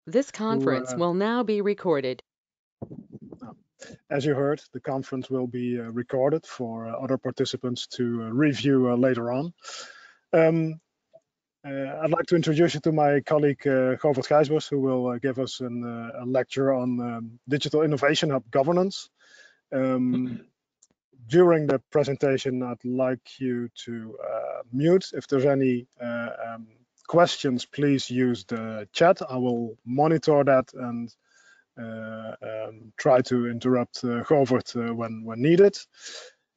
This conference will now be recorded. As you heard, the conference will be recorded for other participants to review later on. I'd like to introduce you to my colleague Govert Gijsbers, who will give us a lecture on Digital Innovation Hub governance. During the presentation, I'd like you to mute. If there's any questions, please use the chat. I will monitor that and try to interrupt Govert when needed.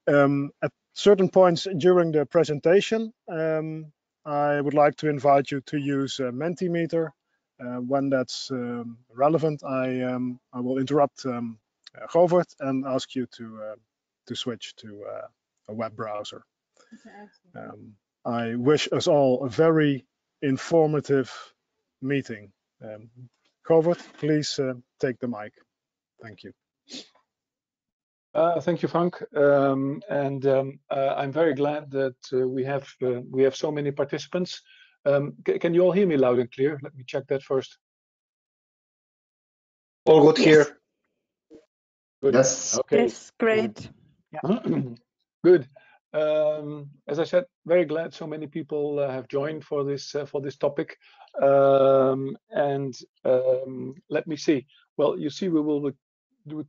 At certain points during the presentation, I would like to invite you to use Mentimeter. When that's relevant, I will interrupt Govert and ask you to switch to a web browser. I wish us all a very informative meeting. Govert, please take the mic. Thank you. Thank you, Frank. I'm very glad that we have so many participants. Can you all hear me loud and clear? Let me check that first. All good here. Good. Yes. Okay. Yes, great. Yeah. Good. As I said, very glad so many people have joined for this topic. Let me see. Well, you see, we will be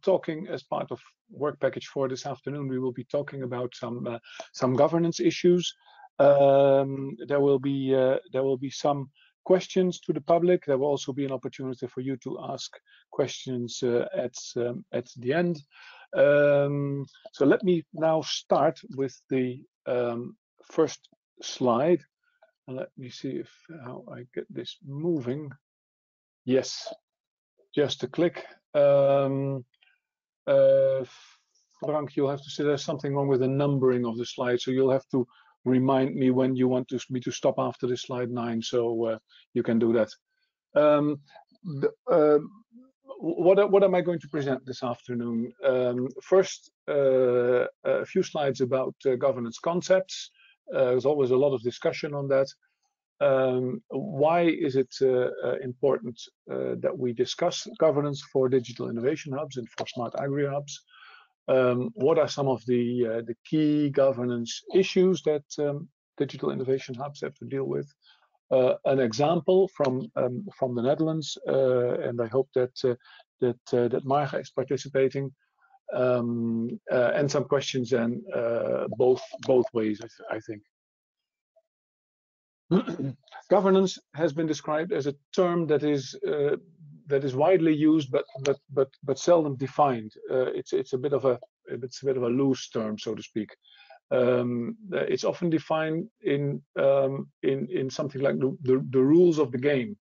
talking as part of work package 4 this afternoon. We will be talking about some governance issues. There will be some questions to the public. There will also be an opportunity for you to ask questions at the end. So let me now start with the first slide. And let me see how I get this moving. Yes, just a click. Frank, you'll have to say there's something wrong with the numbering of the slide, so you'll have to remind me when you want me to stop after the slide 9, so you can do that. What am I going to present this afternoon? First, a few slides about governance concepts. There's always a lot of discussion on that. Why is it important that we discuss governance for digital innovation hubs and for SmartAgriHubs? What are some of the key governance issues that digital innovation hubs have to deal with? An example from the Netherlands, and I hope that Marga is participating, and some questions and both ways, I think. Governance has been described as a term that is widely used but seldom defined. It's a bit of a loose term, so to speak. It's often defined in something like the rules of the game,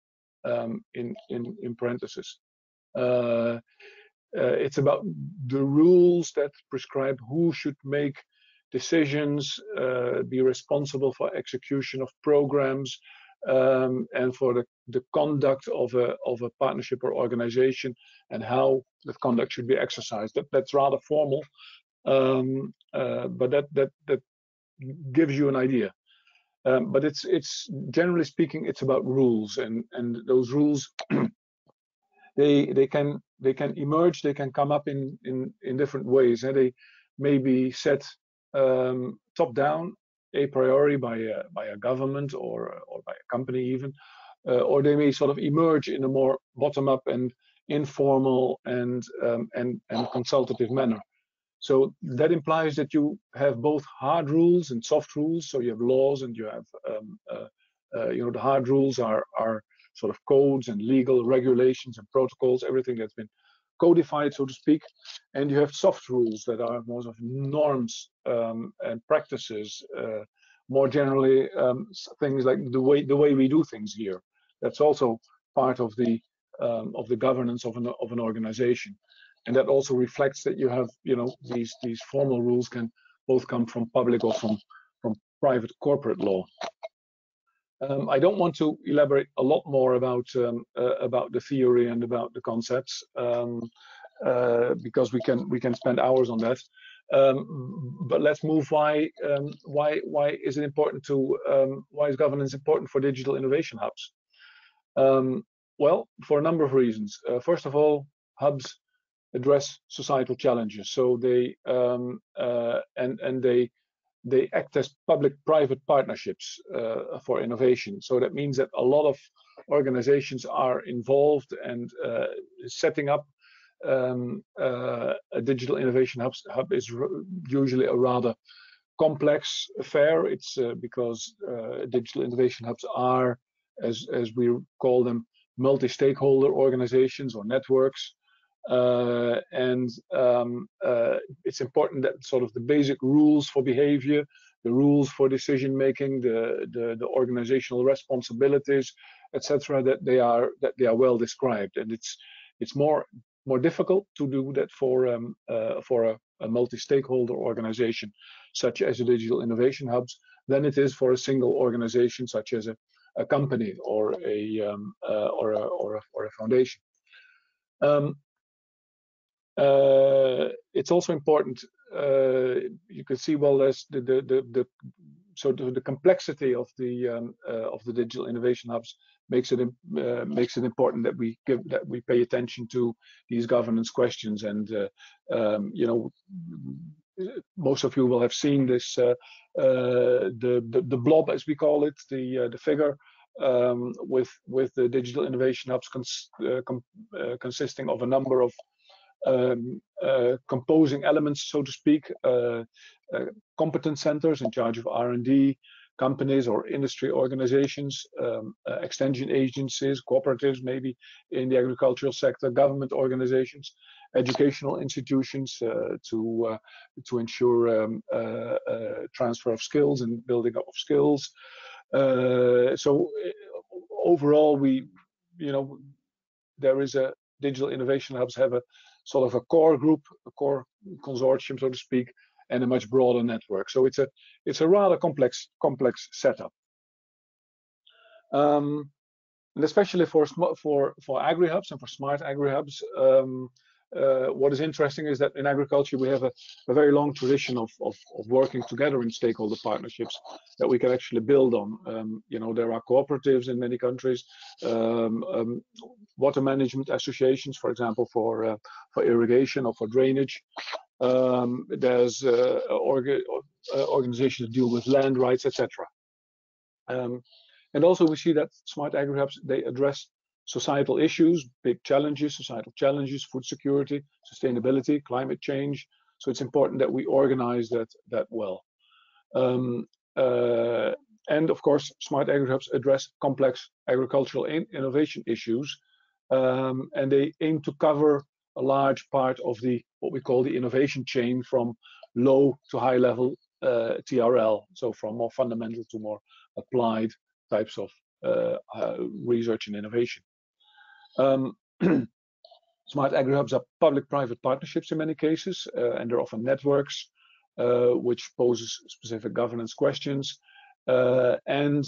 in parentheses. It's about the rules that prescribe who should make decisions, be responsible for execution of programs, and for the conduct of a partnership or organization, and how the conduct should be exercised. That's rather formal, but that gives you an idea. But it's generally speaking, it's about rules, and those rules they can emerge, they can come up in different ways, and they may be set top down a priori by a government or by a company even, or they may sort of emerge in a more bottom up and informal and consultative manner. So that implies that you have both hard rules and soft rules. So you have laws, and you have the hard rules are sort of codes and legal regulations and protocols, everything that's been codified, so to speak. And you have soft rules that are more of norms and practices, more generally things like the way we do things here. That's also part of the governance of an organization, and that also reflects that you have these formal rules can both come from public or from private corporate law. I don't want to elaborate a lot more about the theory and about the concepts, because we can spend hours on that. But let's move. Why is it important to? Why is governance important for digital innovation hubs? Well, for a number of reasons. First of all, hubs address societal challenges, so they they act as public-private partnerships for innovation. So that means that a lot of organizations are involved and setting up a digital innovation hub is usually a rather complex affair. It's because digital innovation hubs are, as we call them, multi-stakeholder organizations or networks. It's important that sort of the basic rules for behavior, the rules for decision making, the organizational responsibilities, etc., that they are well described. And it's more difficult to do that for a multi-stakeholder organization such as a digital innovation hubs than it is for a single organization such as a company or a foundation. It's also important. You can see, well, there's the complexity of the digital innovation hubs makes it important that we pay attention to these governance questions. And you know, most of you will have seen this the blob, as we call it, the figure with the digital innovation hubs consisting of a number of composing elements, so to speak, competence centers in charge of R&D, companies or industry organizations, extension agencies, cooperatives maybe in the agricultural sector, government organizations, educational institutions to ensure transfer of skills and building up of skills. So overall, there is a digital innovation hubs have a sort of a core group, a core consortium, so to speak, and a much broader network. So it's a rather complex setup, and especially for agri-hubs and for smart agri-hubs. What is interesting is that in agriculture we have a very long tradition of working together in stakeholder partnerships that we can actually build on. You know, there are cooperatives in many countries, water management associations, for example, for irrigation or for drainage. There's organizations that deal with land rights, etc. And also we see that smart agri-hubs, they address societal issues, big challenges, societal challenges, food security, sustainability, climate change. So it's important that we organize that well. And of course, smart agri-hubs address complex agricultural innovation issues, and they aim to cover a large part of what we call the innovation chain, from low to high level TRL, so from more fundamental to more applied types of research and innovation. Smart agri-hubs are public-private partnerships in many cases, and they're often networks, which poses specific governance questions. And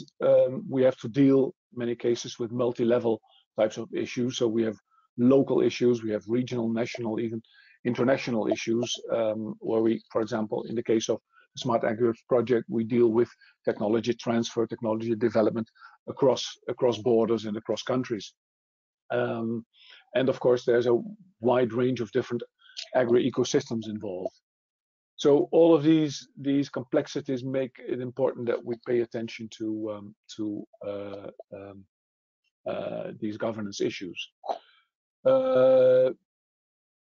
we have to deal in many cases with multi-level types of issues. So we have local issues, we have regional, national, even international issues, where we, for example, in the case of the Smart Agri project, we deal with technology transfer, technology development across borders and across countries. And of course, there's a wide range of different agri-ecosystems involved. So all of these complexities make it important that we pay attention to these governance issues.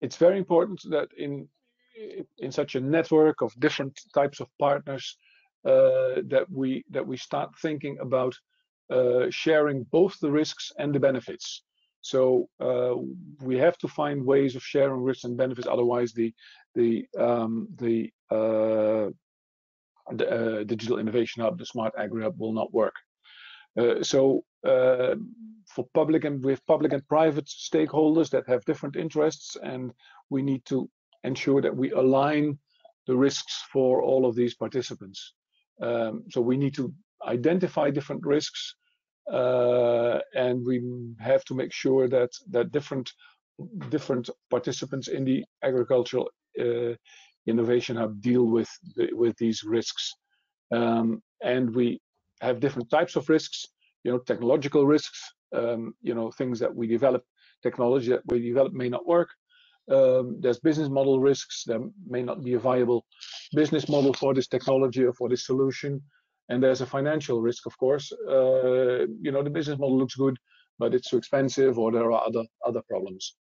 It's very important that in such a network of different types of partners, that we start thinking about sharing both the risks and the benefits. So we have to find ways of sharing risks and benefits. Otherwise, the digital innovation hub, the Smart Agri Hub, will not work. So for public and private stakeholders that have different interests, and we need to ensure that we align the risks for all of these participants. So we need to identify different risks, and we have to make sure that different participants in the agricultural innovation hub deal with these risks, and we have different types of risks. You know, technological risks, things that we develop, technology that we develop may not work. There's business model risks. There may not be a viable business model for this technology or for this solution. And there's a financial risk, of course. The business model looks good, but it's too expensive, or there are other problems.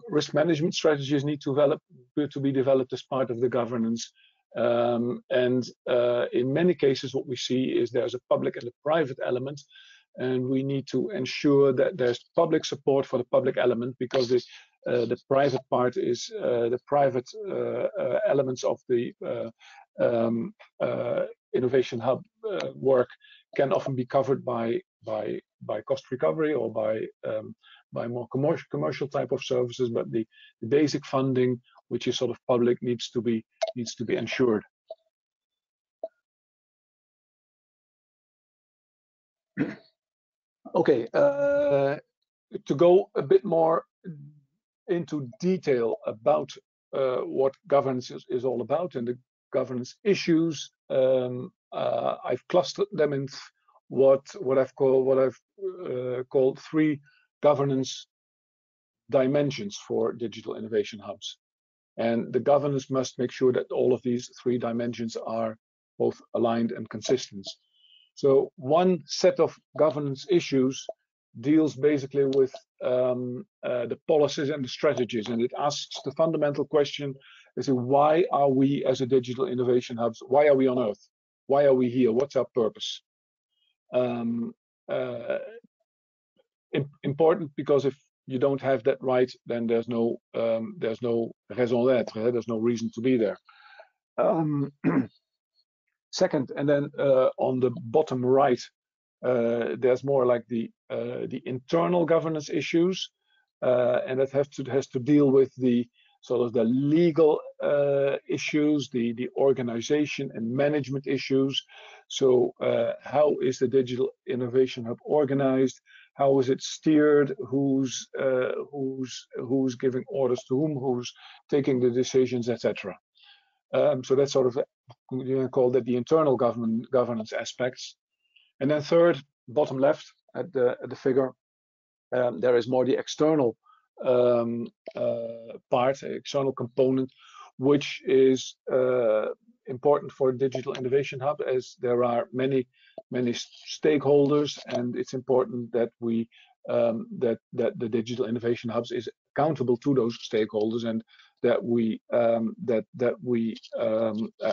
Risk management strategies need to be developed as part of the governance. In many cases, what we see is there's a public and a private element, and we need to ensure that there's public support for the public element, because the private part is the private elements of the Innovation Hub work can often be covered by cost recovery or by more commercial type of services, but the basic funding, which is sort of public, needs to be ensured. Okay, to go a bit more into detail about what governance is all about and the governance issues, I've clustered them in what I've called 3 governance dimensions for digital innovation hubs. And the governance must make sure that all of these 3 dimensions are both aligned and consistent. So one set of governance issues deals basically with the policies and the strategies, and it asks the fundamental question: is why are we as a digital innovation hubs? Why are we on Earth? Why are we here? What's our purpose? Important, because if you don't have that right, then there's no raison d'être. There's no reason to be there. Second, and then on the bottom right, there's more like the internal governance issues, and that has to deal with the sort of the legal issues, the organization and management issues. So how is the Digital Innovation Hub organized? How is it steered? Who's giving orders to whom? Who's taking the decisions, etc. So that's sort of, you can call that the internal governance aspects. And then third, bottom left at the figure, there is more the external part, external component, which is important for Digital Innovation Hub, as there are many stakeholders, and it's important that we that the Digital Innovation Hubs is accountable to those stakeholders, and that we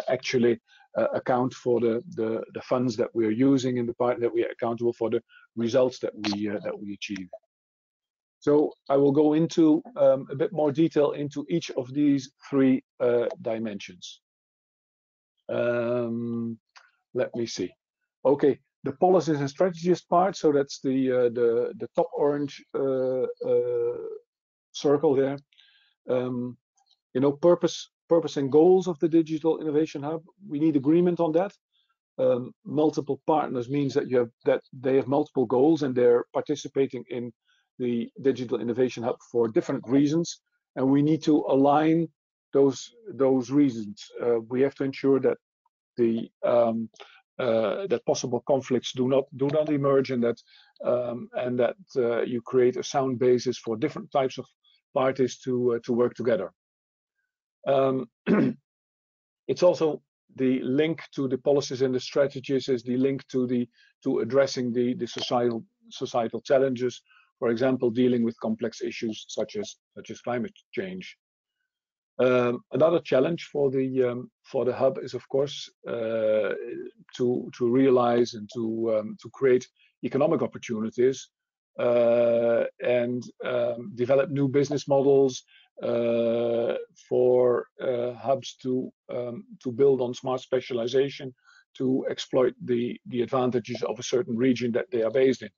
actually account for the funds that we are using in the part, that we are accountable for the results that we achieve. So I will go into a bit more detail into each of these 3 dimensions. Let me see. Okay, the policies and strategies part. So that's the top orange circle there. Purpose and goals of the Digital Innovation Hub. We need agreement on that. Multiple partners means that they have multiple goals, and they're participating in the Digital Innovation Hub for different reasons, and we need to align those reasons. We have to ensure that that possible conflicts do not emerge, and that you create a sound basis for different types of parties to work together. It's also the link to the policies and the strategies is the link to addressing the societal challenges. For example, dealing with complex issues such as climate change. Another challenge for the hub is, of course, to realize and to create economic opportunities and develop new business models for hubs to build on smart specialization, to exploit the advantages of a certain region that they are based in.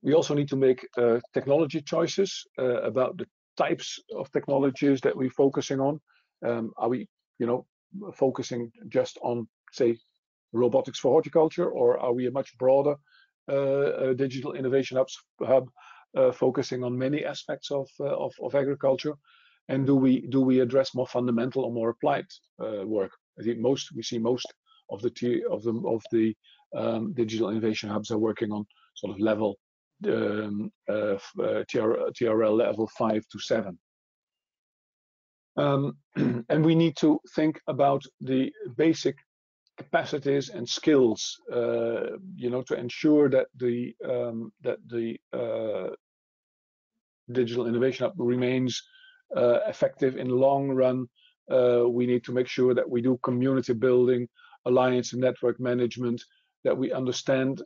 We also need to make technology choices about the types of technologies that we're focusing on. Are we, focusing just on, say, robotics for horticulture, or are we a much broader Digital Innovation Hub focusing on many aspects of agriculture? And do we address more fundamental or more applied work? I think we see most of the digital innovation hubs are working on sort of level TRL level 5 to 7. And we need to think about the basic capacities and skills, to ensure that the digital innovation hub remains effective in the long run. We need to make sure that we do community building, alliance and network management, that we understand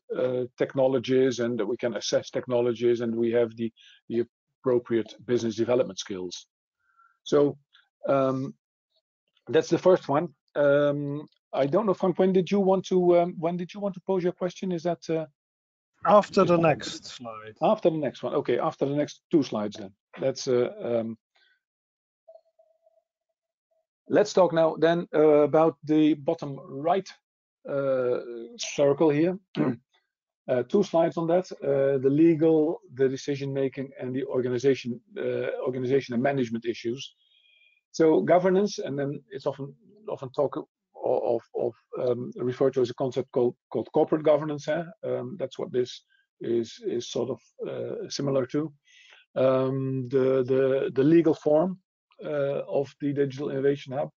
technologies and that we can assess technologies, and we have the appropriate business development skills. So that's the first one. I don't know, Frank, when did you want to pose your question? Is that after the next slide? After the next one. Okay, after the next 2 slides then. Let's talk now then about the bottom right circle here. 2 slides on that: the legal, the decision making, and the organization and management issues. So governance, and then it's often talk of referred to as a concept called corporate governance. That's what this is sort of similar to. The legal form of the Digital Innovation Hub.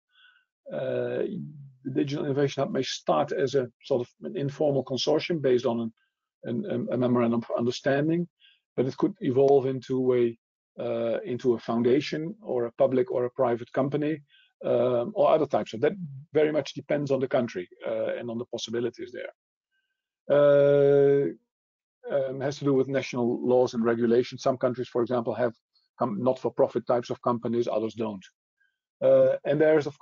The Digital Innovation Hub may start as a sort of an informal consortium based on a memorandum of understanding, but it could evolve into a foundation or a public or a private company, or other types. So that very much depends on the country and on the possibilities there. Has to do with national laws and regulations. Some countries, for example, have not-for-profit types of companies, others don't. And there's a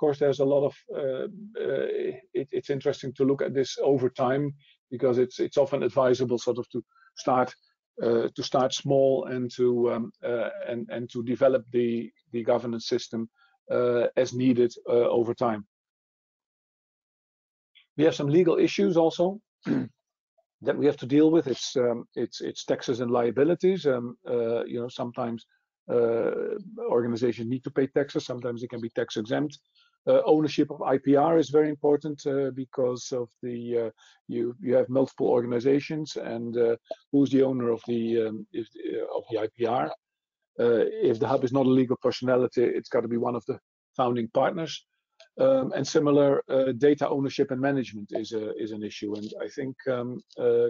lot of it's interesting to look at this over time, because it's often advisable sort of to start small and to develop the governance system as needed over time. We have some legal issues also that we have to deal with. It's taxes and liabilities. Sometimes organizations need to pay taxes. Sometimes they can be tax exempt. Ownership of IPR is very important because of the you have multiple organizations, and who's the owner of the IPR? If the hub is not a legal personality, it's got to be one of the founding partners. And similar data ownership and management is an issue. And I think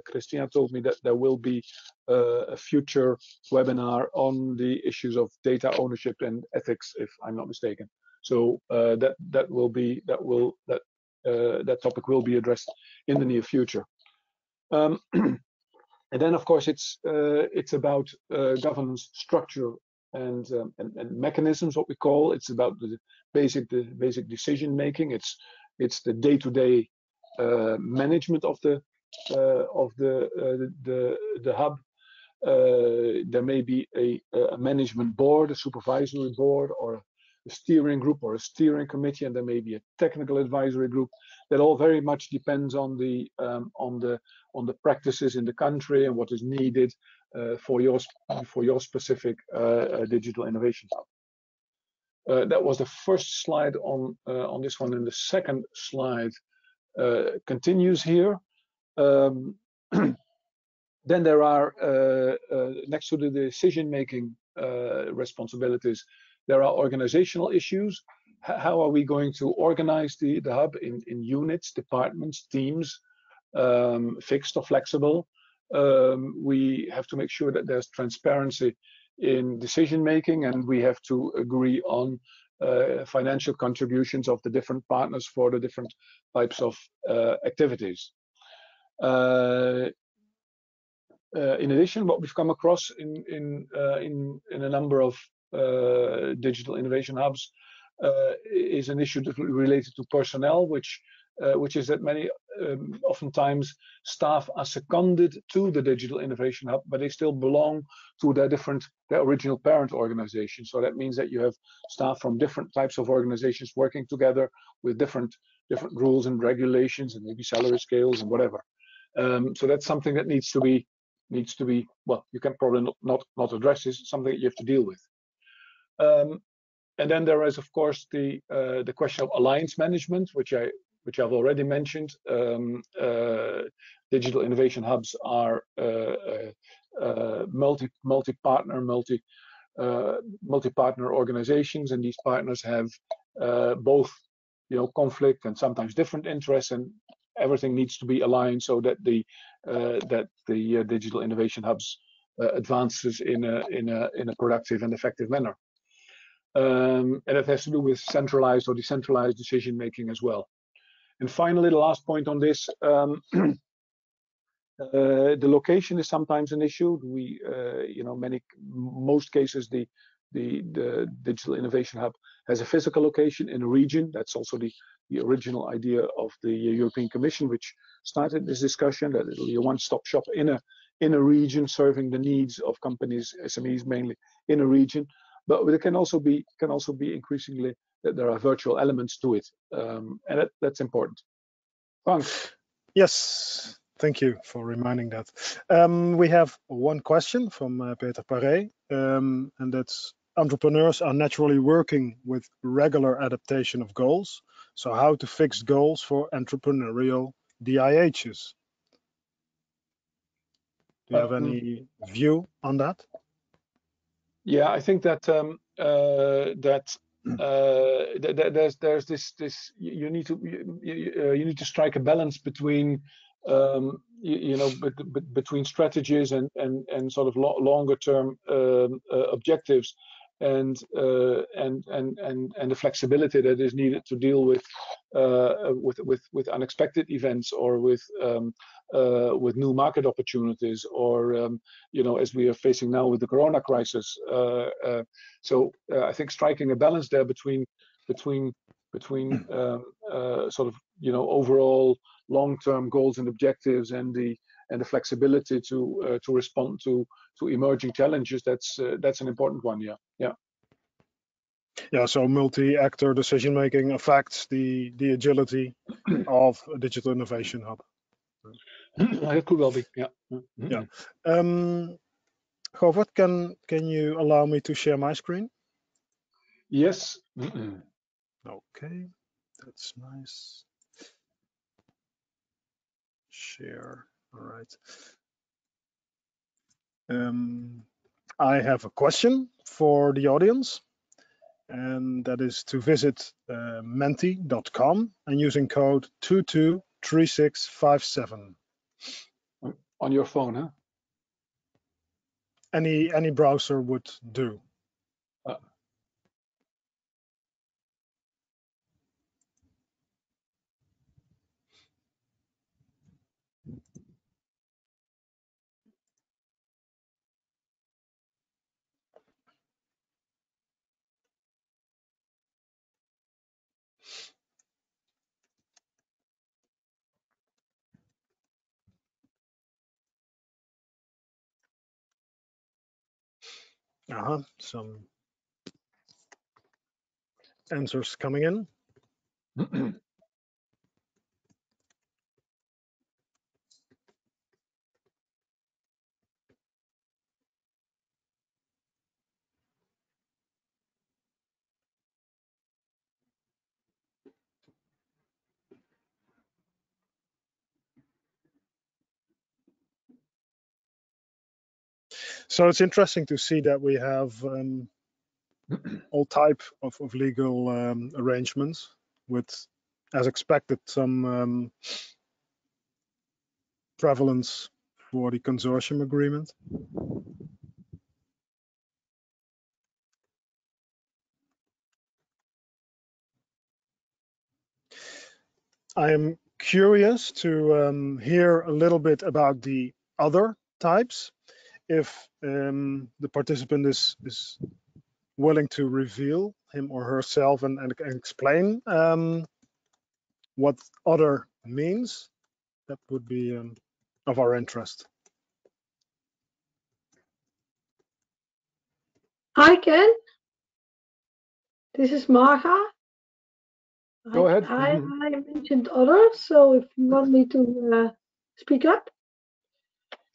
Christina told me that there will be a future webinar on the issues of data ownership and ethics, if I'm not mistaken. So that topic will be addressed in the near future. And then, of course, it's about governance structure and mechanisms, what we call. It's about the basic decision making. It's the day-to-day management of the hub. There may be a management board, a supervisory board, or a steering group or a steering committee, and there may be a technical advisory group. That all very much depends on the practices in the country and what is needed for your specific digital innovation hub. That was the first slide on this one, and the second slide continues here. Then there are next to the decision-making responsibilities, there are organizational issues. How are we going to organize the hub in units, departments, teams, fixed or flexible? We have to make sure that there's transparency in decision making, and we have to agree on financial contributions of the different partners for the different types of activities. In addition, what we've come across in a number of digital innovation hubs is an issue related to personnel, which is that many oftentimes staff are seconded to the digital innovation hub, but they still belong to their original parent organization. So that means that you have staff from different types of organizations working together with different rules and regulations, and maybe salary scales and whatever. So that's something that needs to be well, you can probably not address this. It's something that you have to deal with. And then there is, of course, the question of alliance management, which I've already mentioned. digital innovation hubs are multi-partner organizations, and these partners have both, conflict and sometimes different interests, and everything needs to be aligned so that the digital innovation hubs advances in a productive and effective manner. And it has to do with centralized or decentralized decision making as well. And finally, the last point on this, the location is sometimes an issue. We, most cases, the digital innovation hub has a physical location in a region. That's also the original idea of the European Commission, which started this discussion, that it'll be a one-stop shop in a region, serving the needs of companies, SMEs mainly, in a region. But it can also be increasingly that there are virtual elements to it, and that's important. Frank. Yes, thank you for reminding that. We have one question from Peter Paré, and that's: entrepreneurs are naturally working with regular adaptation of goals. So how to fix goals for entrepreneurial DIHs? Do you have any view on that? Yeah, I think that there's this you need to strike a balance between between strategies and sort of longer term objectives, and the flexibility that is needed to deal with unexpected events, or with new market opportunities, or as we are facing now with the Corona crisis. So I think striking a balance there between sort of overall long-term goals and objectives, and the flexibility to respond to emerging challenges, that's an important one. Yeah, so multi-actor decision making affects the agility of a digital innovation hub. It could well be, yeah. Yeah. Govert, can you allow me to share my screen? Yes. Okay, that's nice. Share. All right. I have a question for the audience, and that is to visit menti.com and using code 223657. On your phone, huh? Any browser would do. Some answers coming in. So it's interesting to see that we have all type of legal arrangements with, as expected, some prevalence for the consortium agreement. I am curious to hear a little bit about the other types, if the participant is willing to reveal him or herself and explain what other means. That would be of our interest. Hi, Ken. This is Marga. Go ahead. I mentioned others, so if you want me to speak up.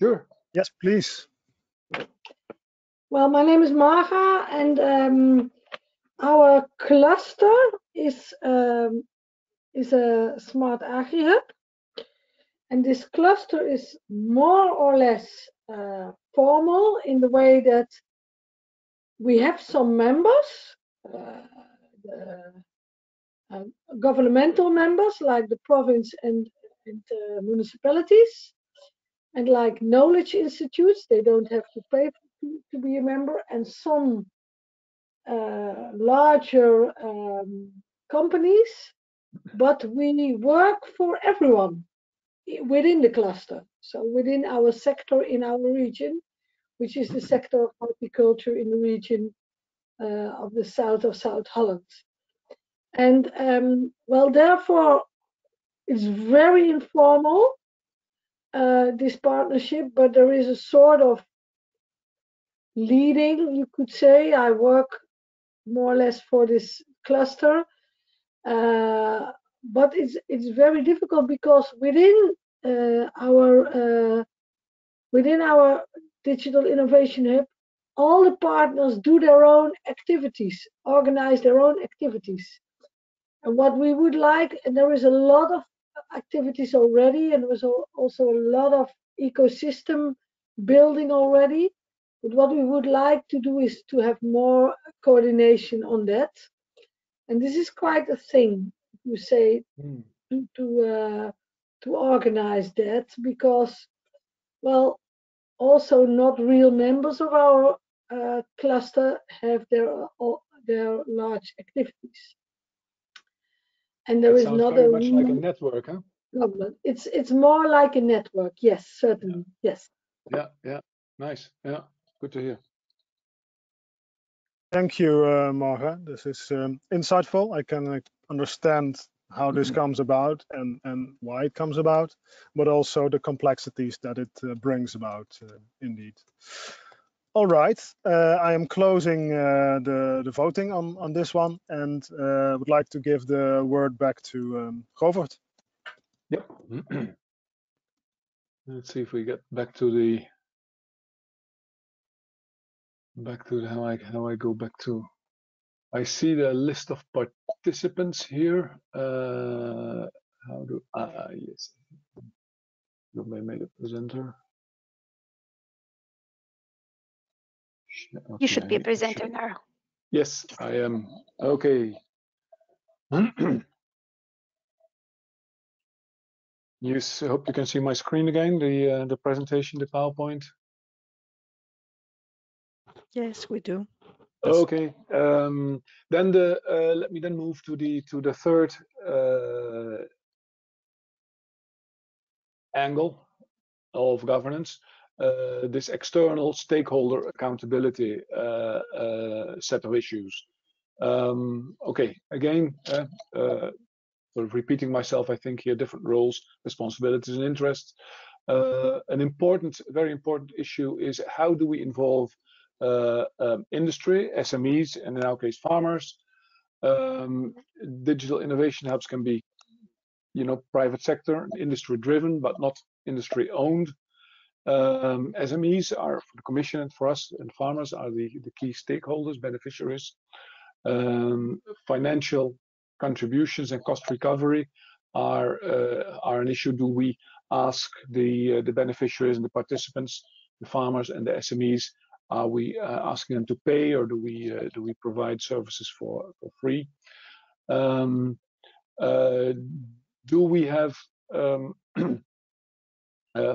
Sure. Yes, please. Well, my name is Marga, and our cluster is a SmartAgriHub, And this cluster is more or less formal in the way that we have some members, governmental members like the province and municipalities, and like knowledge institutes, they don't have to pay to be a member, and some larger companies, but we work for everyone within the cluster. So within our sector in our region, which is the sector of horticulture in the region of the south of South Holland. And well, therefore, it's very informal, this partnership, but there is a sort of leading, you could say. I work more or less for this cluster, but it's very difficult because within our digital innovation hub, all the partners do their own activities, organize their own activities. And what we would like, and there is a lot of activities already, and there was also a lot of ecosystem building already. But what we would like to do is to have more coordination on that. And this is quite a thing, you say, to organize that, because, well, also not real members of our cluster have their large activities. And there is not very much like a network, huh? Problem. It's more like a network. Yes, certainly. Yeah. Yes. Yeah. Nice. Yeah. Good to hear. Thank you, Marga. This is insightful. I can understand how this comes about and why it comes about, but also the complexities that it brings about, indeed. All right, I am closing the voting on this one, and would like to give the word back to Govert. Yep. Let's see if we get back to the how I go back to. I see the list of participants here. How do yes, you may make a presenter. Okay, you should be a presenter now. Yes, I am. Okay. Yes, I hope you can see my screen again, the presentation, the PowerPoint. Yes, we do. Okay. Then let me then move to the third angle of governance, this external stakeholder accountability set of issues. Okay, again, sort of repeating myself, I think here different roles, responsibilities, and interests. An very important issue is how do we involve industry, SMEs, and in our case farmers. Digital innovation hubs can be, private sector, industry driven, but not industry owned. SMEs are, for the Commission and for us and farmers, are the key stakeholders, beneficiaries. Financial contributions and cost recovery are an issue. Do we ask the beneficiaries and the participants, the farmers and the SMEs, are we asking them to pay, or do we provide services for free? Do we have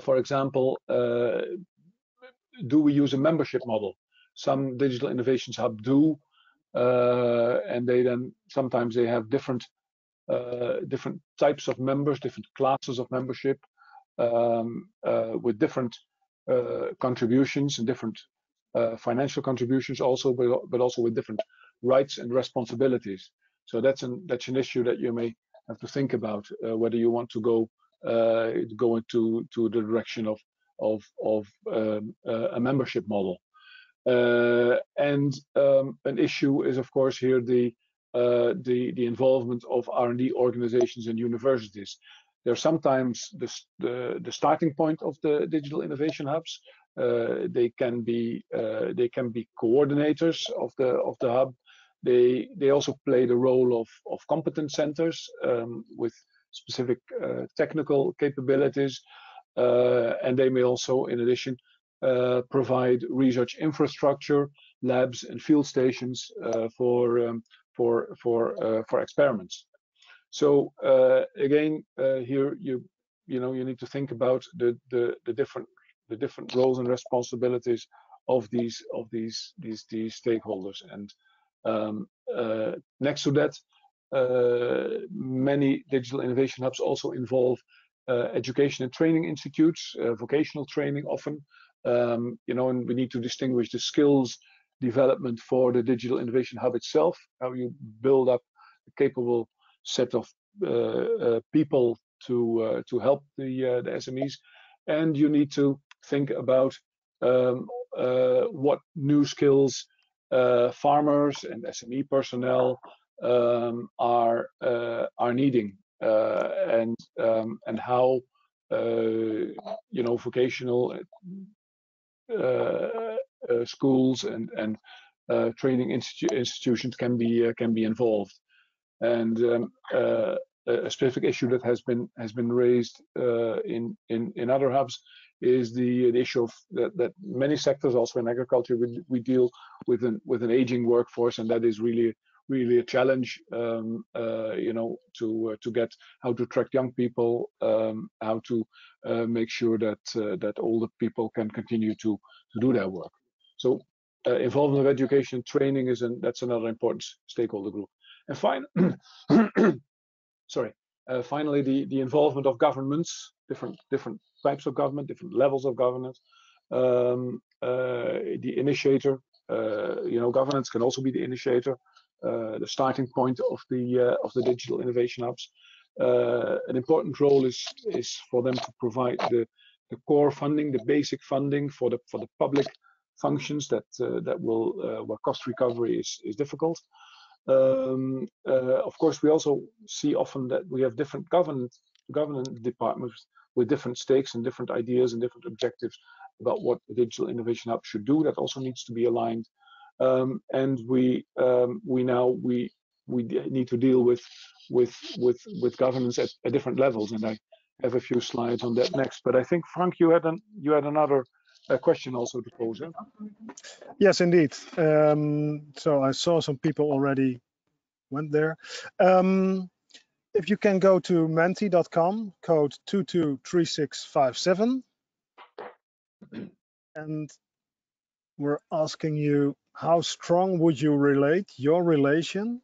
for example, do we use a membership model? Some digital innovations hub do, and they then sometimes they have different types of members, different classes of membership, with different contributions and different financial contributions also, but also with different rights and responsibilities. So that's an issue that you may have to think about, whether you want to go into the direction of a membership model. And an issue is, of course, here the involvement of R&D organizations and universities. They're sometimes the starting point of the digital innovation hubs. They can be coordinators of the hub. They also play the role of competence centers with specific technical capabilities, and they may also, in addition, provide research infrastructure, labs, and field stations for experiments. So again, here you need to think about the different roles and responsibilities of these stakeholders. And next to that, many digital innovation hubs also involve education and training institutes, vocational training often, and we need to distinguish the skills development for the digital innovation hub itself, how you build up a capable set of people to help the SMEs, and you need to think about what new skills farmers and SME personnel are needing, and how vocational schools and training institutions can be involved. And a specific issue that has been raised in other hubs is the issue of that many sectors, also in agriculture, we deal with an aging workforce, and that is really a challenge, to get how to attract young people, how to make sure that older people can continue to do their work. So involvement of education and training that's another important stakeholder group. And finally, the involvement of governments, different types of government, different levels of governance. The initiator, governance can also be the initiator, the starting point of the digital innovation hubs. An important role is for them to provide the core funding, the basic funding for the public functions that will where cost recovery is difficult. Of course, we also see often that we have different governance departments with different stakes and different ideas and different objectives about what the digital innovation hub should do. That also needs to be aligned, and we need to deal with governance at different levels. And I have a few slides on that next. But I think, Frank, you had another question also to pose. Huh? Yes, indeed. So I saw some people already went there. If you can go to menti.com, code 223657, and we're asking you, how strong would you relate your relation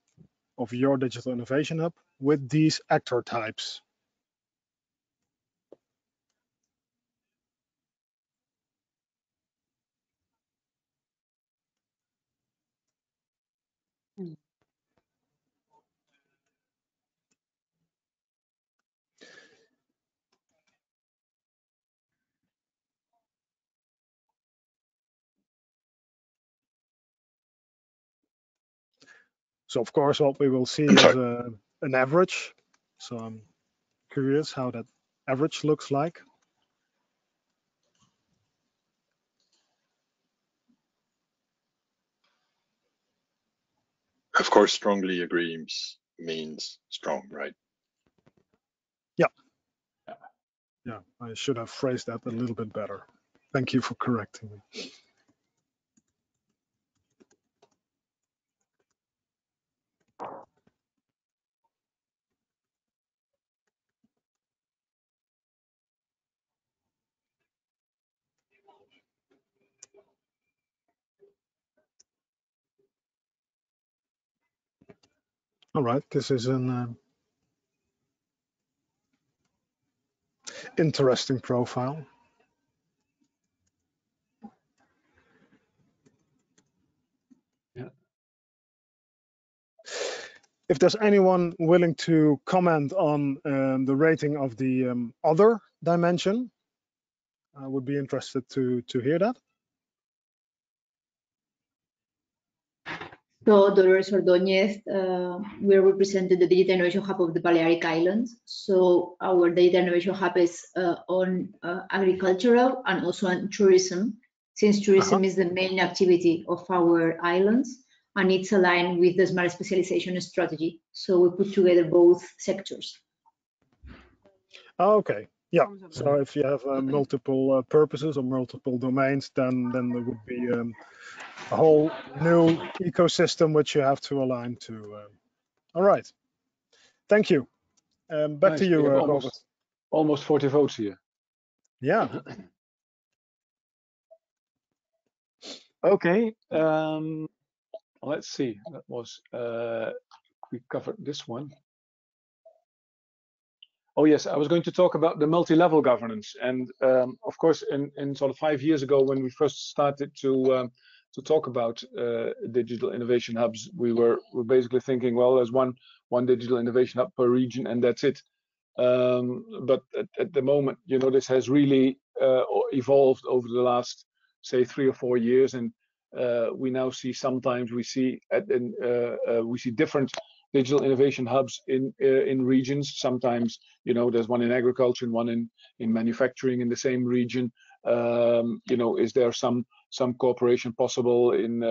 of your digital innovation hub with these actor types? So of course, what we will see is an average. So I'm curious how that average looks like. Of course, strongly agrees means strong, right? Yeah, I should have phrased that a little bit better. Thank you for correcting me. All right, this is an interesting profile. Yeah. If there's anyone willing to comment on the rating of the other dimension, I would be interested to hear that. So, Dolores Ordóñez, we represented the Digital Innovation Hub of the Balearic Islands. So our Digital Innovation Hub is on agricultural and also on tourism, since tourism is the main activity of our islands, and it's aligned with the Smart Specialization strategy. So we put together both sectors. Oh, okay. Yeah. So if you have multiple purposes or multiple domains, then there would be a whole new ecosystem which you have to align to. All right. Thank you. Back Nice. to you, We have Govert. almost 40 votes here. Yeah. Okay. Let's see. That was we covered this one. Oh yes, I was going to talk about the multi-level governance, and of course, in sort of 5 years ago, when we first started to talk about digital innovation hubs, we were basically thinking, well, there's one digital innovation hub per region, and that's it. But at the moment, you know, this has really evolved over the last, say, 3 or 4 years, and we now see sometimes we see different digital innovation hubs in regions. Sometimes, you know, there's one in agriculture and one in manufacturing in the same region. You know, is there some cooperation possible in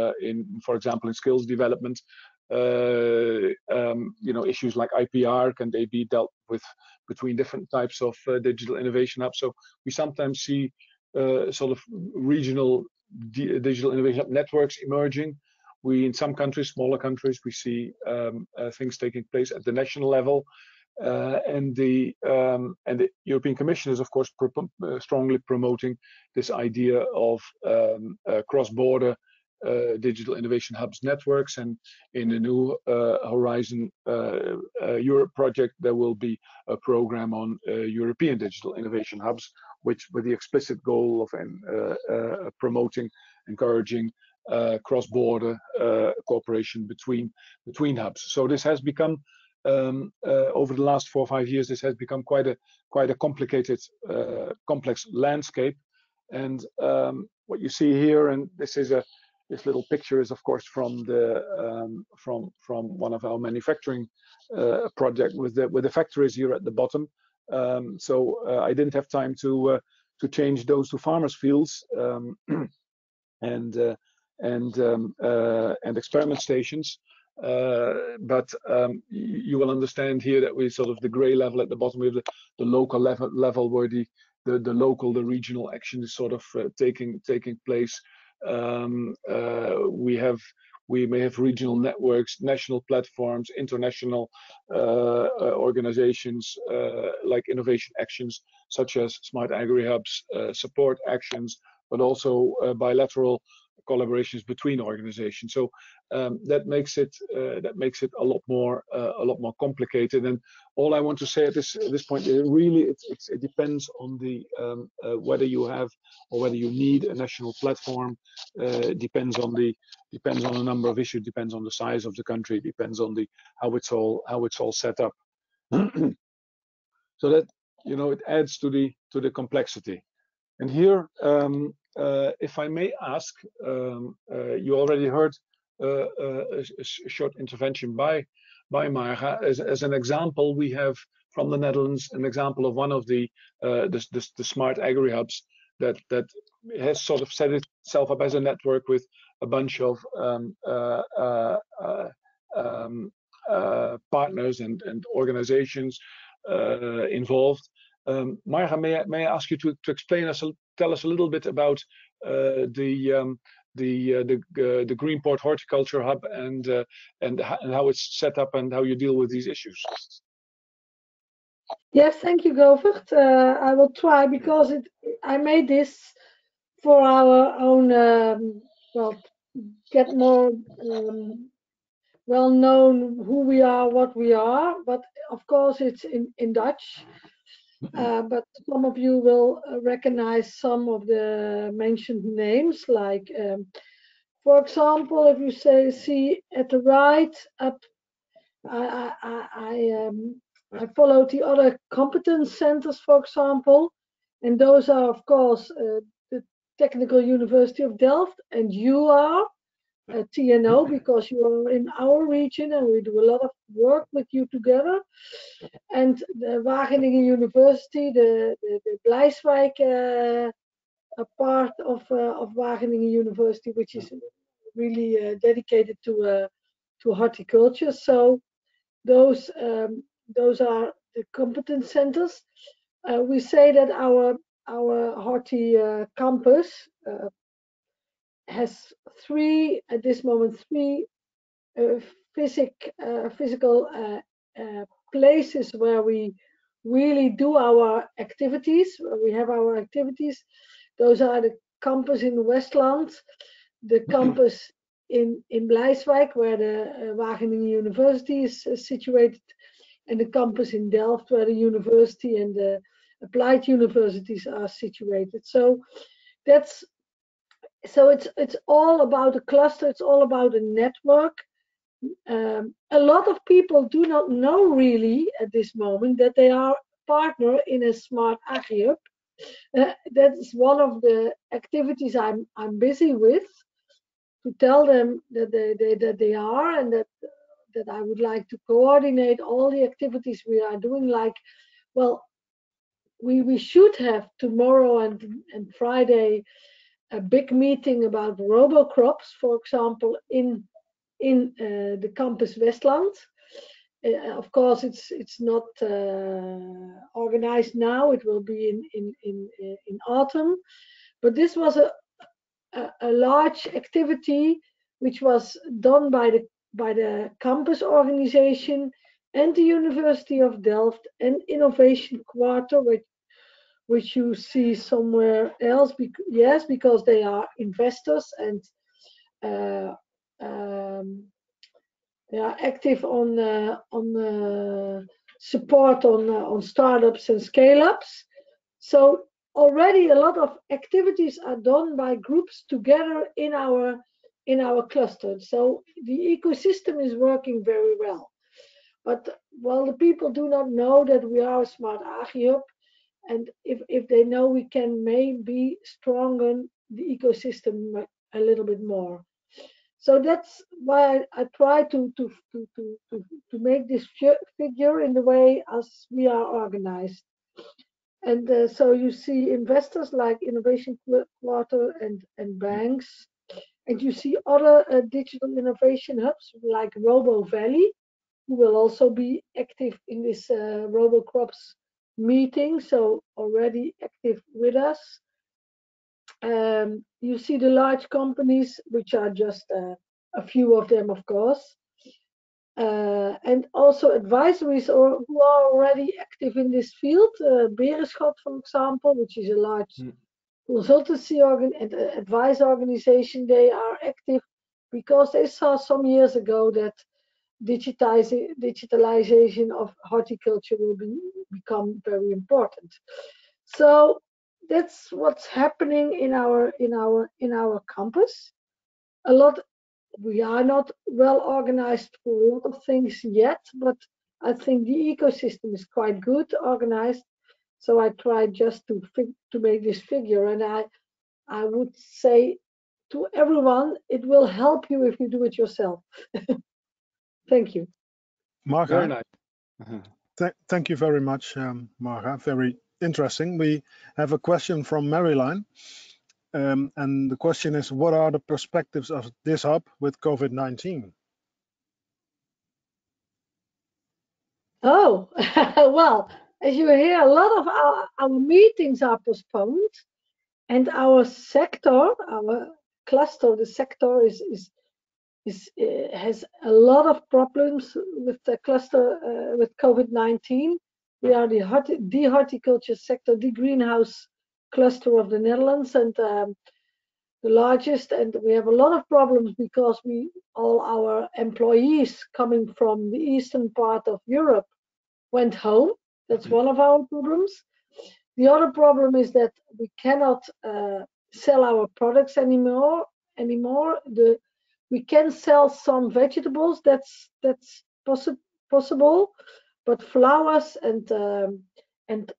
for example in skills development? You know, issues like IPR, can they be dealt with between different types of digital innovation hubs? So we sometimes see sort of regional digital innovation hub networks emerging. We, in some countries, smaller countries, we see things taking place at the national level, and the European Commission is, of course, strongly promoting this idea of cross-border digital innovation hubs networks. And in the new Horizon Europe project, there will be a program on European digital innovation hubs, which with the explicit goal of promoting, encouraging cross-border cooperation between hubs. So this has become over the last 4 or 5 years, this has become quite a complicated, complex landscape. And what you see here, and this little picture is, of course, from one of our manufacturing project with the factories here at the bottom. So I didn't have time to change those to farmers' fields and experiment stations. But you will understand here that we sort of the gray level at the bottom, we have the local level where the regional action is sort of taking place. We may have regional networks, national platforms, international organizations like innovation actions such as SmartAgriHubs, support actions, but also bilateral collaborations between organizations. So that makes it a lot more complicated. And all I want to say at this point, really, it depends on the whether you have or whether you need a national platform. Depends on a number of issues. Depends on the size of the country. Depends on how it's all set up. So that, you know, it adds to the complexity. And here, if I may ask, you already heard a short intervention by Marga. As an example, we have from the Netherlands an example of one of the SmartAgriHubs that has sort of set itself up as a network with a bunch of partners and organizations involved. Marga, may I ask you to tell us a little bit about the Greenport Horticulture Hub and how it's set up and how you deal with these issues? Yes, thank you, Govert. I will try, because I made this for our own, well, get more well known who we are, what we are. But of course, it's in Dutch. But some of you will recognize some of the mentioned names, like, for example, if you see at the right up, I followed the other competence centers, for example, and those are, of course, the Technical University of Delft, and you are TNO, because you are in our region and we do a lot of work with you together. And the Wageningen University, the Bleiswijk part of Wageningen University, which is really dedicated to horticulture. So those are the competence centers. we say that our Horti campus has at this moment three physical places where we really do our activities. We have our activities. Those are the campus in Westland, the campus in Bleiswijk, where the Wageningen University is situated, and the campus in Delft, where the university and the applied universities are situated. So it's all about a cluster. It's all about a network. A lot of people do not know really at this moment that they are partner in a SmartAgriHub. That is one of the activities I'm busy with, to tell them that they are, and that I would like to coordinate all the activities we are doing. Like, well, we should have tomorrow and Friday a big meeting about robo-crops, for example, in the campus Westland. Of course, it's not organized now. It will be in autumn. But this was a large activity which was done by the campus organization and the University of Delft and Innovation Quarter, which you see somewhere else. Yes, because they are investors and they are active on support on startups and scale-ups. So already a lot of activities are done by groups together in our cluster. So the ecosystem is working very well. But well, the people do not know that we are a SmartAgriHub, and if they know, we can maybe strengthen the ecosystem a little bit more. So that's why I try to make this figure in the way as we are organized. And so you see investors like Innovation Quarter and banks, and you see other digital innovation hubs like Robo Valley, who will also be active in this RoboCrops meeting, so already active with us. You see the large companies, which are just a few of them, of course, and also advisories who are already active in this field. Berenschot, for example, which is a large consultancy and advice organization. They are active because they saw some years ago that digitalization of horticulture will become very important. So that's what's happening in our campus. A lot. We are not well organized for a lot of things yet, but I think the ecosystem is quite good organized. So I try just to make this figure, and I would say to everyone, it will help you if you do it yourself. Thank you. Marga, very nice. Thank you very much, Marga. Very interesting. We have a question from Maryline. And the question is, what are the perspectives of this hub with COVID-19? Oh, well, as you hear, a lot of our meetings are postponed, and our sector, our cluster, the sector has a lot of problems with the cluster with COVID-19. We are the horticulture sector, the greenhouse cluster of the Netherlands, and the largest, and we have a lot of problems because all our employees coming from the eastern part of Europe went home. That's one of our problems. The other problem is that we cannot sell our products anymore. We can sell some vegetables. That's possible, but flowers and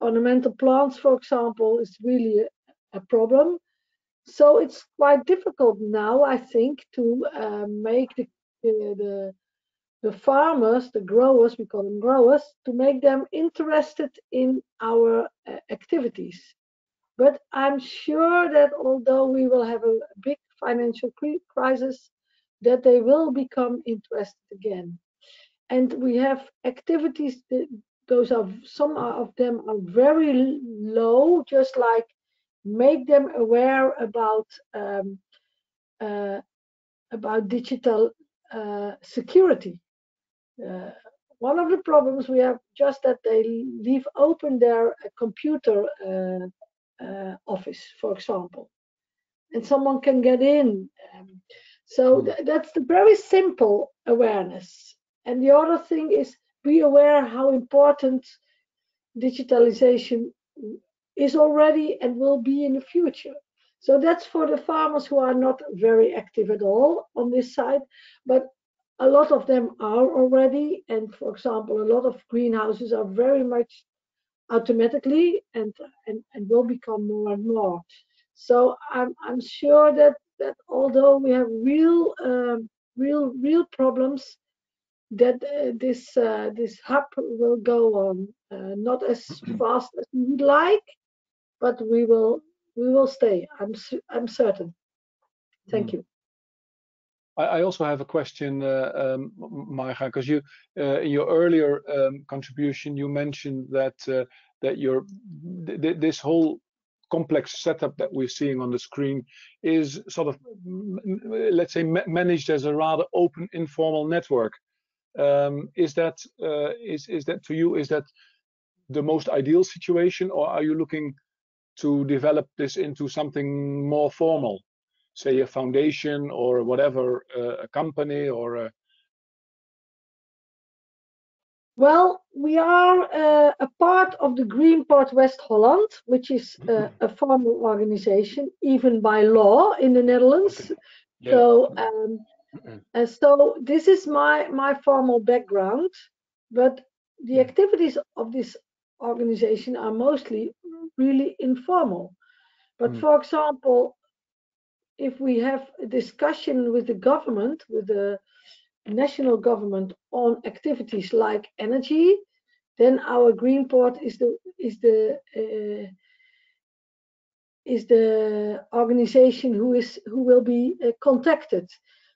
ornamental plants, for example, is really a problem. So it's quite difficult now, I think, to make the farmers, the growers, we call them growers, to make them interested in our activities. But I'm sure that although we will have a big financial crisis, that they will become interested again. And we have activities some of them are very low, just like make them aware about digital security. One of the problems we have just that they leave open their computer office, for example, and someone can get in. That's the very simple awareness. And the other thing is be aware how important digitalization is already and will be in the future. So that's for the farmers who are not very active at all on this side, but a lot of them are already. And for example, a lot of greenhouses are very much automatically and will become more and more. So I'm sure that although we have real problems, that this hub will go on, not as fast as we would like, but we will stay. I'm certain. Thank you. I also have a question, Marga, because you in your earlier contribution you mentioned that this whole complex setup that we're seeing on the screen is sort of, let's say, managed as a rather open, informal network. Is that to you? Is that the most ideal situation, or are you looking to develop this into something more formal, say a foundation or whatever, a company or a... Well, we are a part of the Greenport West Holland, which is a formal organization, even by law in the Netherlands. Okay. Yeah. So this is my formal background, but the activities of this organization are mostly really informal. But for example, if we have a discussion with the government, with the national government on activities like energy, then our Greenport is the organization who will be contacted.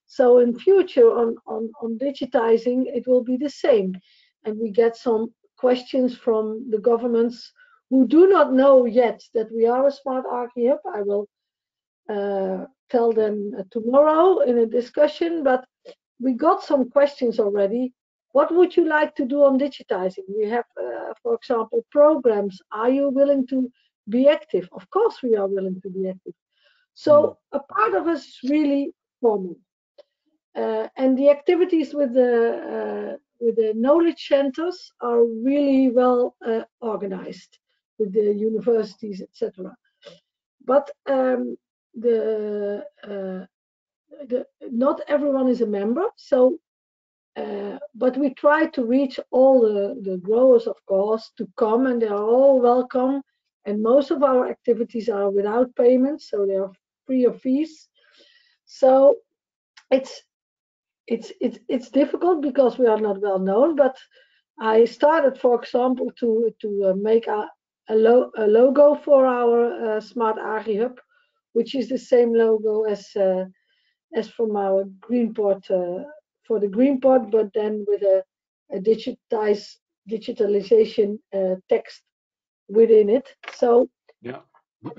So in future on digitizing, it will be the same, and we get some questions from the governments who do not know yet that we are a SmartAgriHub. I will tell them tomorrow in a discussion, but we got some questions already. What would you like to do on digitizing? We have, for example, programs. Are you willing to be active? Of course, we are willing to be active. So a part of us is really formal, and the activities with the knowledge centers are really well organized with the universities, etc. But not everyone is a member, so but we try to reach all the growers, of course, to come, and they are all welcome. And most of our activities are without payment, so they are free of fees. So it's difficult because we are not well known. But I started, for example, to make a logo for our SmartAgriHub, which is the same logo as from our Greenport for the Greenport, but then with a digitalization text within it. So yeah,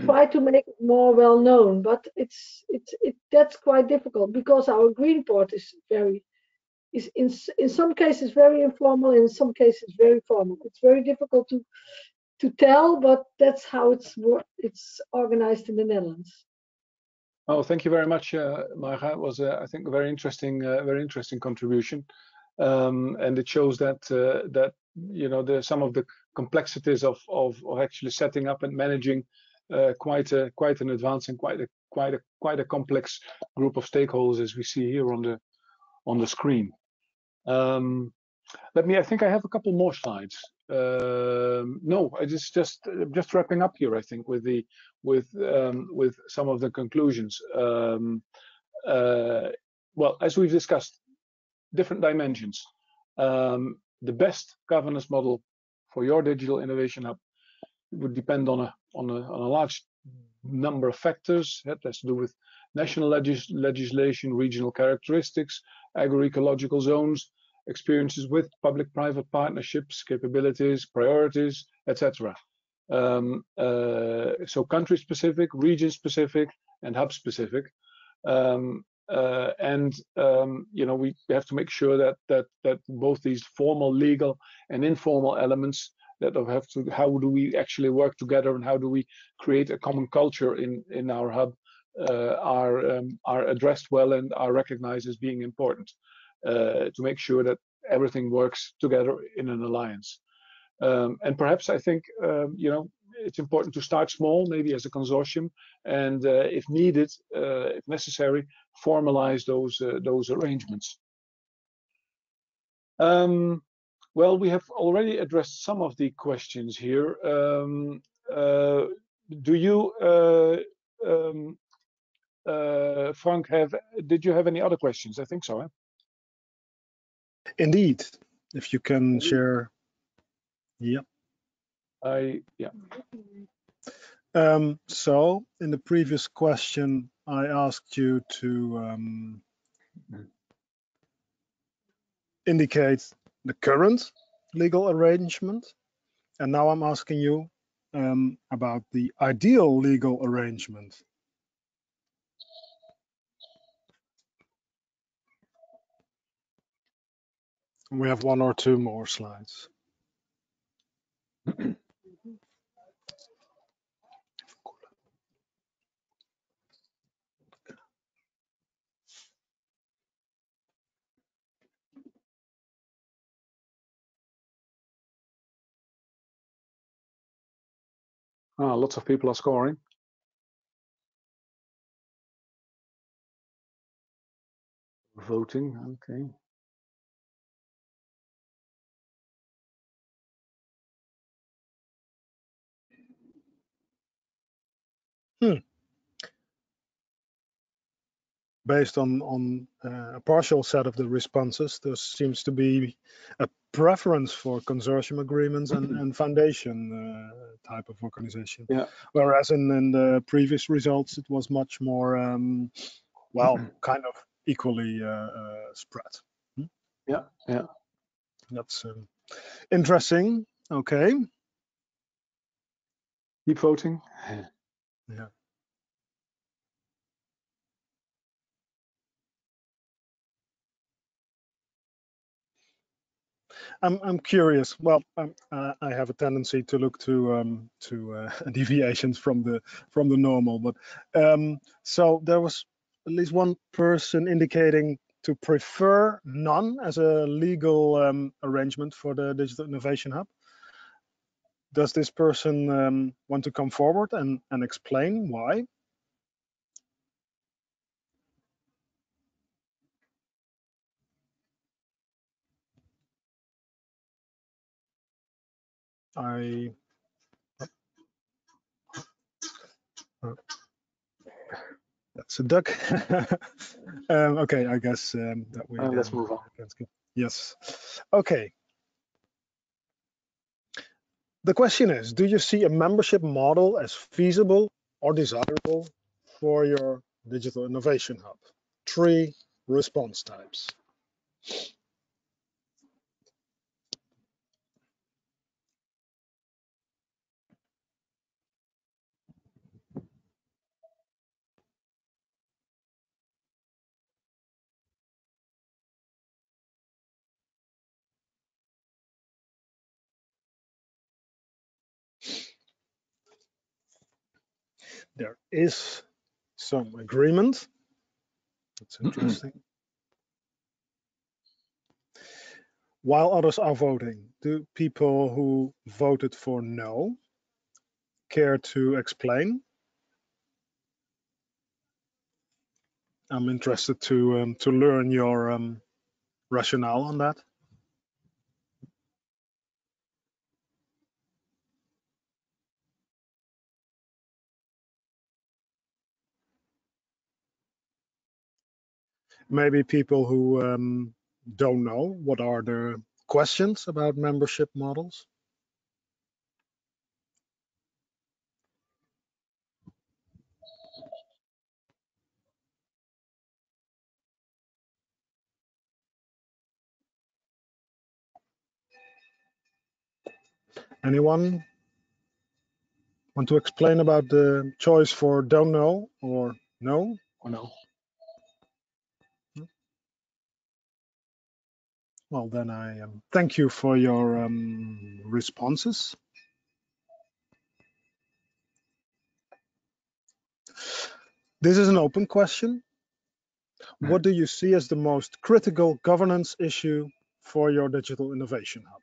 try to make it more well known, but that's quite difficult because our Greenport is in some cases very informal, in some cases very formal. It's very difficult to tell, but that's how it's organized in the Netherlands. Oh, thank you very much, Marga. It was, I think, a very interesting contribution, and it shows that some of the complexities of actually setting up and managing quite an advanced and quite a complex group of stakeholders, as we see here on the screen. I think I have a couple more slides. No, I just wrapping up here, I think, with some of the conclusions. Well, as we've discussed, different dimensions. The best governance model for your digital innovation hub would depend on a large number of factors. That has to do with national legislation, regional characteristics, agroecological zones, experiences with public-private partnerships, capabilities, priorities, etc. So country-specific, region-specific, and hub-specific. You know, we have to make sure that both these formal, legal, and informal elements that have to, how do we actually work together, and how do we create a common culture in our hub, are addressed well and are recognized as being important, to make sure that everything works together in an alliance. And perhaps I think, you know, it's important to start small, maybe as a consortium, and if needed, if necessary, formalize those arrangements. Well, we have already addressed some of the questions here. Do you, Frank, did you have any other questions? I think so. Eh? Indeed, if you can share. Yep. Yeah. So in the previous question, I asked you to indicate the current legal arrangement, and now I'm asking you about the ideal legal arrangement. We have one or two more slides. Lots of people are scoring. Voting, okay. Based on a partial set of the responses, there seems to be a preference for consortium agreements and foundation type of organization. Yeah. Whereas in the previous results, it was much more, well, kind of equally spread. Yeah, yeah. That's interesting. Okay. Keep voting. Yeah. I'm curious. Well, I have a tendency to look to deviations from the normal, but so there was at least one person indicating to prefer none as a legal arrangement for the Digital Innovation Hub. Does this person want to come forward and explain why? That's a duck. Okay, I guess that we let's move on. Yes. Okay. The question is, do you see a membership model as feasible or desirable for your Digital Innovation Hub? 3 response types. There is some agreement. That's interesting. While others are voting, do people who voted for no care to explain? I'm interested to learn your rationale on that. Maybe people who don't know what are the questions about membership models. Anyone want to explain about the choice for don't know or no? Or no? Well, then I thank you for your responses. This is an open question. What do you see as the most critical governance issue for your Digital Innovation Hub?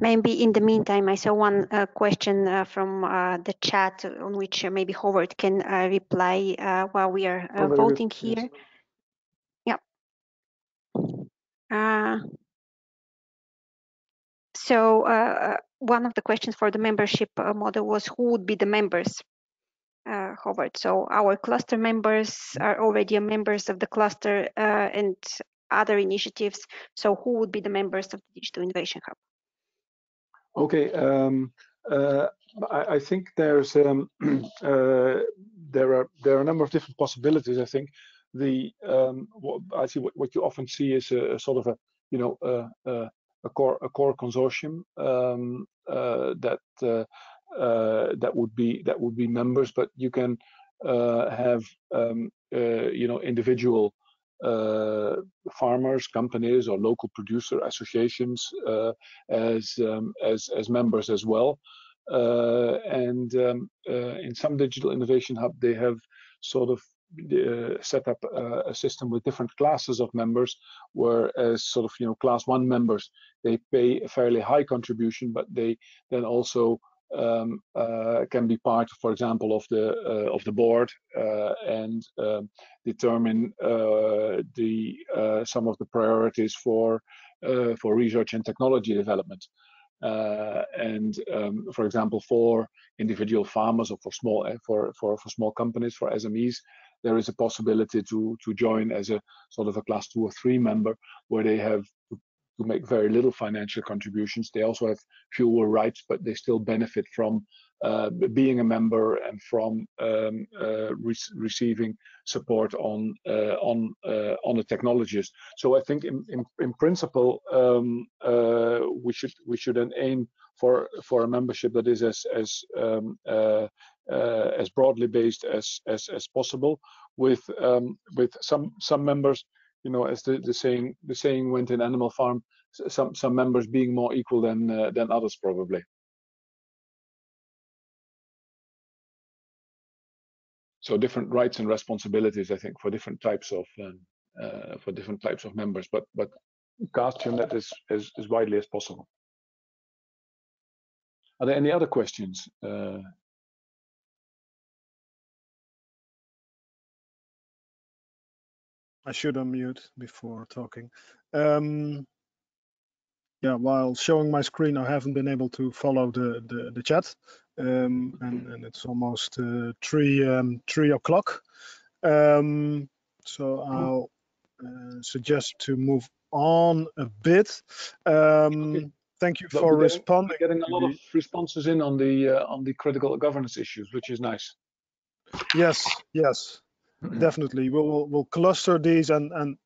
Maybe in the meantime, I saw one question from the chat on which maybe Govert can reply while we are voting here. Yes. Yeah. So one of the questions for the membership model was who would be the members, Govert. So our cluster members are already members of the cluster and other initiatives. So who would be the members of the Digital Innovation Hub? Okay, I think there's there are a number of different possibilities. I think what you often see is a sort of a core consortium that would be members, but you can have individual farmers, companies, or local producer associations as members as well. And in some Digital Innovation Hub, they have sort of set up a system with different classes of members, whereas sort of class 1 members, they pay a fairly high contribution, but they then also can be part, for example, of the board and determine some of the priorities for research and technology development. And for example, for individual farmers or for small companies, for SMEs, there is a possibility to join as a sort of a class 2 or 3 member, where they have to make very little financial contributions. They also have fewer rights, but they still benefit from being a member and from receiving support on the technologies. So I think in principle we should then aim for a membership that is as broadly based as possible, with some members, as the saying went in Animal Farm, some members being more equal than others probably. So different rights and responsibilities, I think, for different types of members, but casting that as widely as possible. Are there any other questions? I should unmute before talking. Yeah, while showing my screen, I haven't been able to follow the chat, and it's almost 3 o'clock. So I'll suggest to move on a bit. Okay. Thank you for responding. We're getting a lot of responses in on the critical governance issues, which is nice. Yes, definitely. We'll cluster these and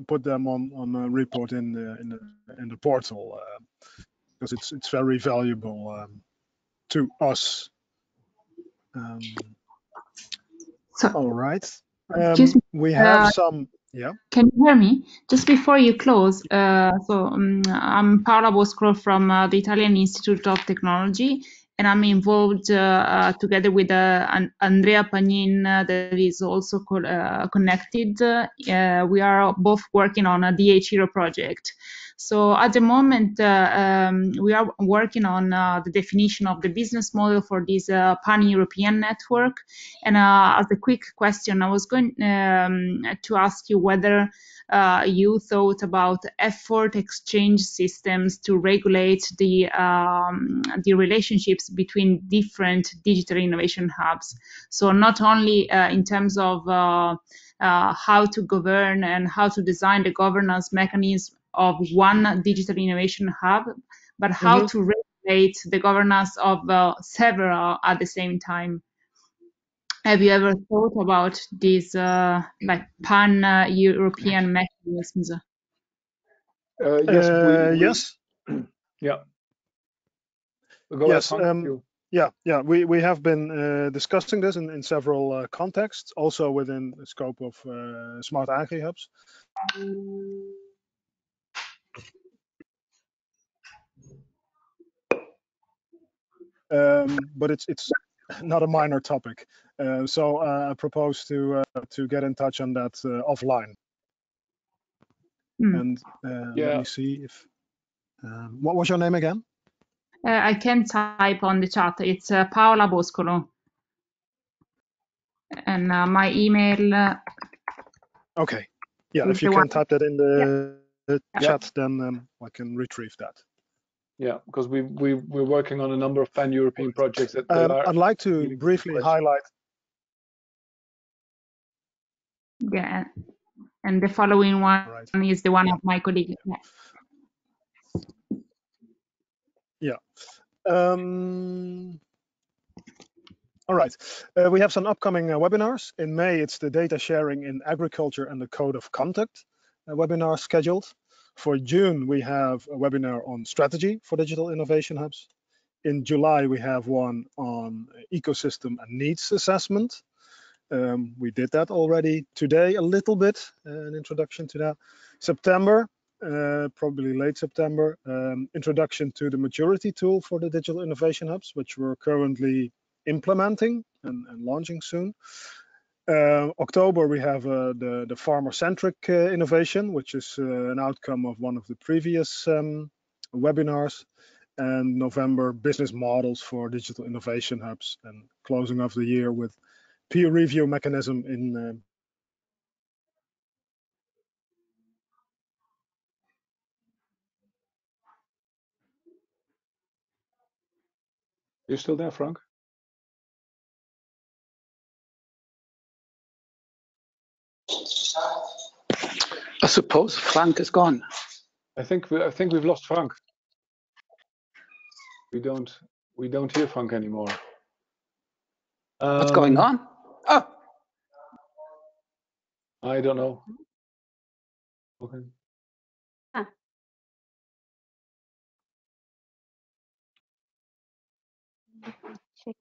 put them on a report in the portal, because it's very valuable to us. All right. We have some. Yeah. Can you hear me? Just before you close, I'm Paola Boscro from the Italian Institute of Technology, and I'm involved together with Andrea Pagnin, that is also connected. We are both working on a DIH project. So at the moment, we are working on the definition of the business model for this pan-European network. And as a quick question, I was going to ask you whether you thought about effort exchange systems to regulate the relationships between different digital innovation hubs. So not only in terms of how to govern and how to design the governance mechanism of one digital innovation hub, but how to regulate the governance of several at the same time. Have you ever thought about these like pan-European mechanisms? Yes. Yes. Yeah. Go Yes. ahead, Yeah. We have been discussing this in several contexts, also within the scope of SmartAgriHubs. But it's not a minor topic. So I propose to get in touch on that offline. And let me see if. What was your name again? I can type on the chat. It's Paola Boscolo. And my email. Okay. Yeah, if you can type that in the chat, then I can retrieve that. Yeah, because we're working on a number of pan-European projects that are. I'd like to briefly highlight. Yeah, and the following one is the one of my colleague. Yeah. All right. We have some upcoming webinars. In May, it's the data sharing in agriculture and the code of conduct webinar scheduled. For June, we have a webinar on strategy for digital innovation hubs. In July, we have one on ecosystem and needs assessment. We did that already today a little bit, an introduction to that. September, probably late September, introduction to the maturity tool for the digital innovation hubs, which we're currently implementing and launching soon. October, we have the farmer-centric innovation, which is an outcome of one of the previous webinars. And November, business models for digital innovation hubs, and closing of the year with peer review mechanism in. You still there, Frank? I suppose Frank is gone. I think we've lost Frank. We don't hear Frank anymore. What's going on? Oh, I don't know. Okay. Check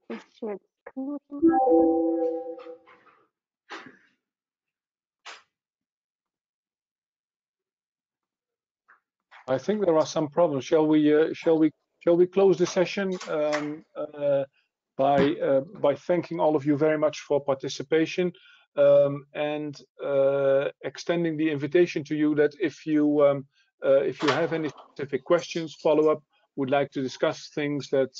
the shared screen. I think there are some problems. Shall we close the session by thanking all of you very much for participation and extending the invitation to you that if you have any specific questions, follow-up, would like to discuss things, that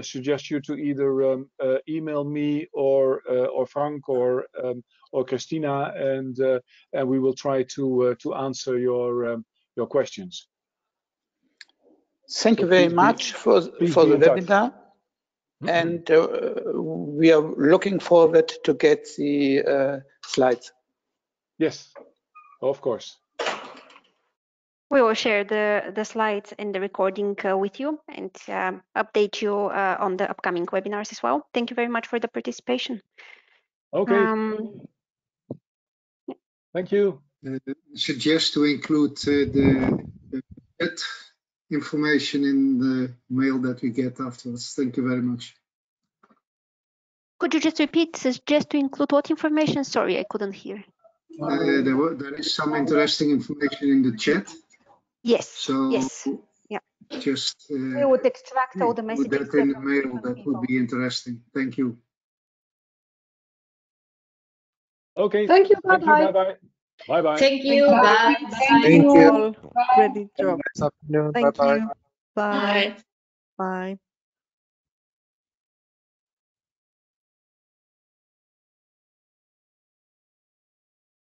suggest you to either email me or Frank or Christina, and we will try to answer your questions. Thank you very much for the webinar. And we are looking forward to get the slides. Yes, of course. We will share the slides and the recording with you, and update you on the upcoming webinars as well. Thank you very much for the participation. Okay. Thank you. Suggest to include the chat information in the mail that we get afterwards. Thank you very much. Could you just repeat? Suggest to include what information? Sorry, I couldn't hear. There is some interesting information in the chat. Yes. So yes. Yeah. Just we would extract all the messages. Put that in the mail. That would be interesting. Thank you. Okay. Thank you. Thank you. Bye bye. Bye bye. Thank you. Bye. Thank you. Bye. Great job. Thank you. Bye. Bye.